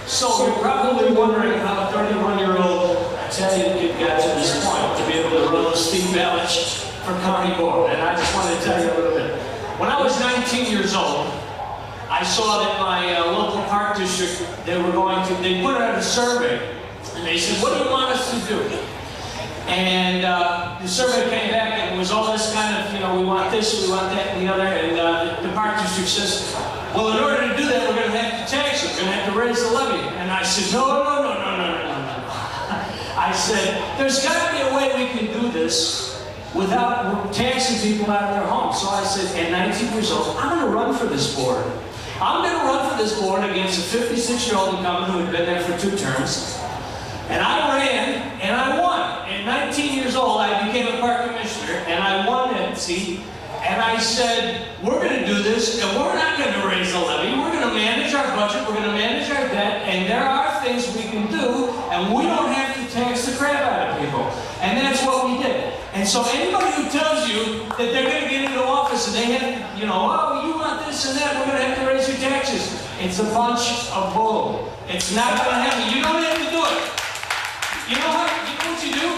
So you're probably wondering how a 31-year-old Italian kid got to this point to be able to run Steve Balich for county board. And I just wanted to tell you a little bit. When I was 19 years old, I saw that my local park district, they put out a survey, and they said, what do you want us to do? And the survey came back, and it was all this kind of, we want this, we want that, and the other, and the park district says, well, in order to do that, we're going to have to tax it, we're going to have to raise the levy. And I said, no. I said, there's got to be a way we can do this without taxing people out of their homes. So I said, at 19 years old, I'm going to run for this board. I'm going to run for this board against a 56-year-old incumbent who had been there for 2 terms. And I ran, and I won. At 19 years old, I became a park commissioner, and I won that seat. And I said, we're going to do this, and we're not going to raise the levy. We're going to manage our budget, we're going to manage our debt, and there are things we can do, and we don't have to tax the crap out of people. And that's what we did. And so anybody who tells you that they're going to get into office and they have, oh, you want this and that, we're going to have to raise your taxes. It's a bunch of bull. It's not going to happen. You don't have to do it. You know what you do?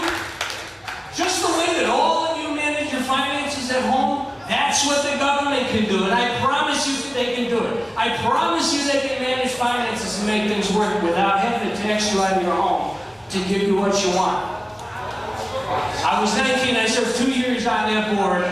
Just the way that all of you manage your finances at home, that's what the government can do. And I promise you that they can do it. I promise you they can manage finances and make things work without having to tax you out of your home to give you what you want. I was 19, I served 2 years on that board.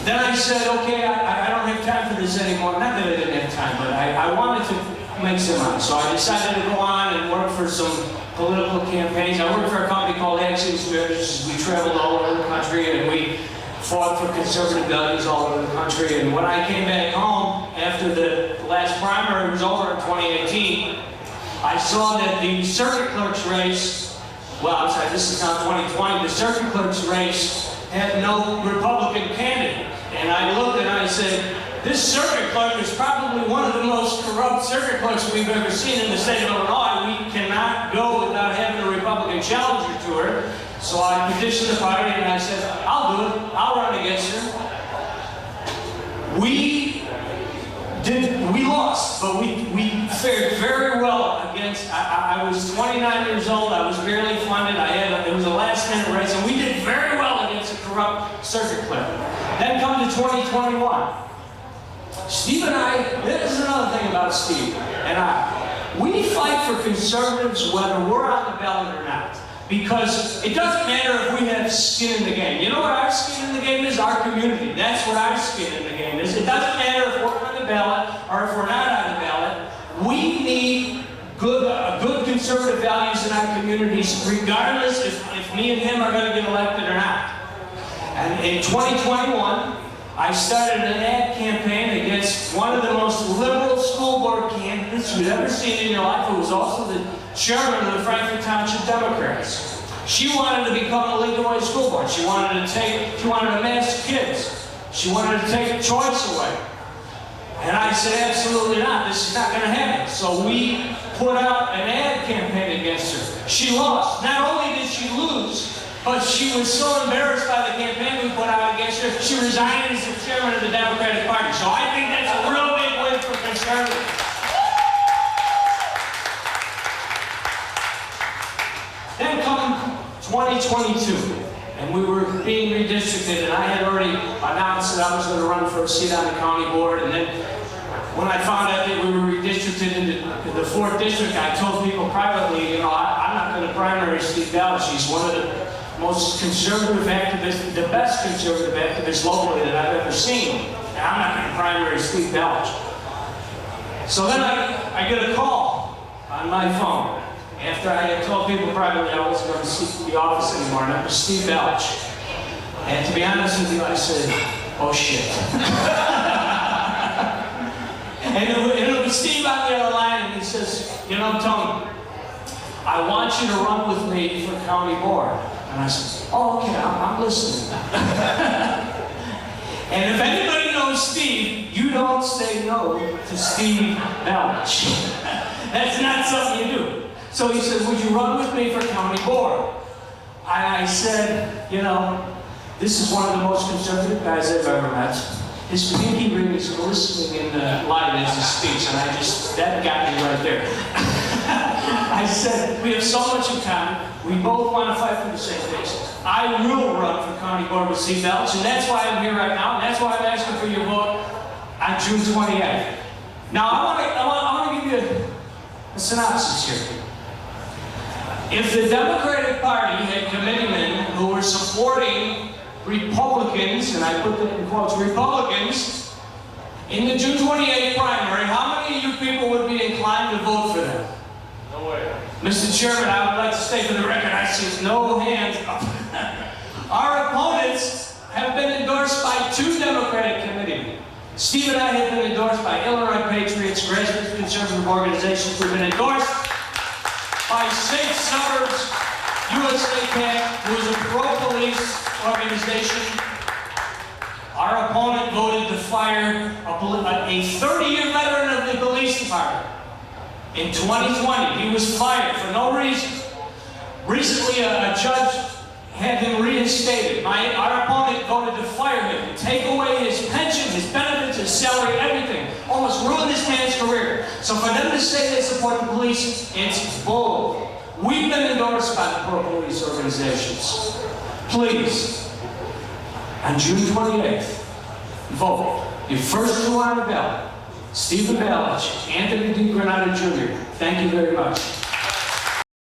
Then I said, okay, I don't have time for this anymore. Not that I didn't have time, but I wanted to make some money. So I decided to go on and work for some political campaigns. I worked for a company called Action Strategies. We traveled all over the country and we fought for conservative values all over the country. And when I came back home after the last primary was over in 2018, I saw that the circuit clerk's race, well, I'm sorry, this is now 2020, the circuit clerk's race had no Republican candidate. And I looked and I said, this circuit clerk is probably one of the most corrupt circuit clerks we've ever seen in the state of Illinois. We cannot go without having a Republican challenger to her. So I petitioned the party and I said, I'll do it. I'll run against her. We lost, but we fared very well against, I was 29 years old, I was barely funded, it was a last minute race, and we did very well against a corrupt circuit clerk. Then come to 2021. Steve and I, this is another thing about Steve and I, we fight for conservatives whether we're on the ballot or not. Because it doesn't matter if we have skin in the game. You know what our skin in the game is? Our community. That's what our skin in the game is. It doesn't matter if we're on the ballot or if we're not on the ballot. We need good conservative values in our communities, regardless if me and him are going to get elected or not. And in 2021, I started an ad campaign against one of the most liberal school board candidates you've ever seen in your life, who was also the chairman of the Frankfort Township Democrats. She wanted to become a legal-way school board. She wanted to mask kids. She wanted to take choice away. And I said, absolutely not. This is not going to happen. So we put out an ad campaign against her. She lost. Not only did she lose, but she was so embarrassed by the campaign we put out against her, she resigned as the chairman of the Democratic Party. So I think that's a real big win for conservatives. Then come 2022, and we were being redistricted, and I had already announced that I was going to run for a seat on the county board. And then when I found out that we were redistricted into the 4th district, I told people privately, I'm not going to primary Steve Balich. He's one of the most conservative activists, the best conservative activist locally that I've ever seen. And I'm not going to primary Steve Balich. So then I get a call on my phone after I had told people privately I wasn't going to seek the office anymore, and it was Steve Balich. And to be honest with you, I said, oh shit. and it was Steve on the other line, and he says, Tony, I want you to run with me for county board. And I said, oh, okay, I'm listening. And if anybody knows Steve, you don't say no to Steve Balich. That's not something you do. So he said, would you run with me for county board? I said, this is one of the most conservative guys I've ever met. His pinky ring is glistening in the light as he speaks, and that got me right there. I said, we have so much in common. We both want to fight for the same things. I will run for County Board with Steve Balich, and that's why I'm here right now, and that's why I'm asking for your vote on June 28th. Now, I want to give you a synopsis here. If the Democratic Party had committeemen who were supporting Republicans, and I put that in quotes, Republicans, in the June 28th primary, how many of you people would be inclined to vote for them? No way. Mr. Chairman, I would like to state for the record, I see no hands up. Our opponents have been endorsed by 2 Democratic committeemen. Steve and I have been endorsed by Illinois Patriots, grassroots conservative organizations. We've been endorsed by Safe Suburbs, USA PAC, who is a pro-police organization. Our opponent voted to fire a 30-year veteran of the police department. In 2020, he was fired for no reason. Recently, a judge had him reinstated. Our opponent voted to fire him, take away his pension, his benefits, his salary, everything. Almost ruined this man's career. So for them to say they support the police, it's bull. We've been endorsed by the pro-police organizations. Please, on June 28th, vote. Your first 2 on the ballot. Stephen Balich, Anthony D. Granata Jr. Thank you very much.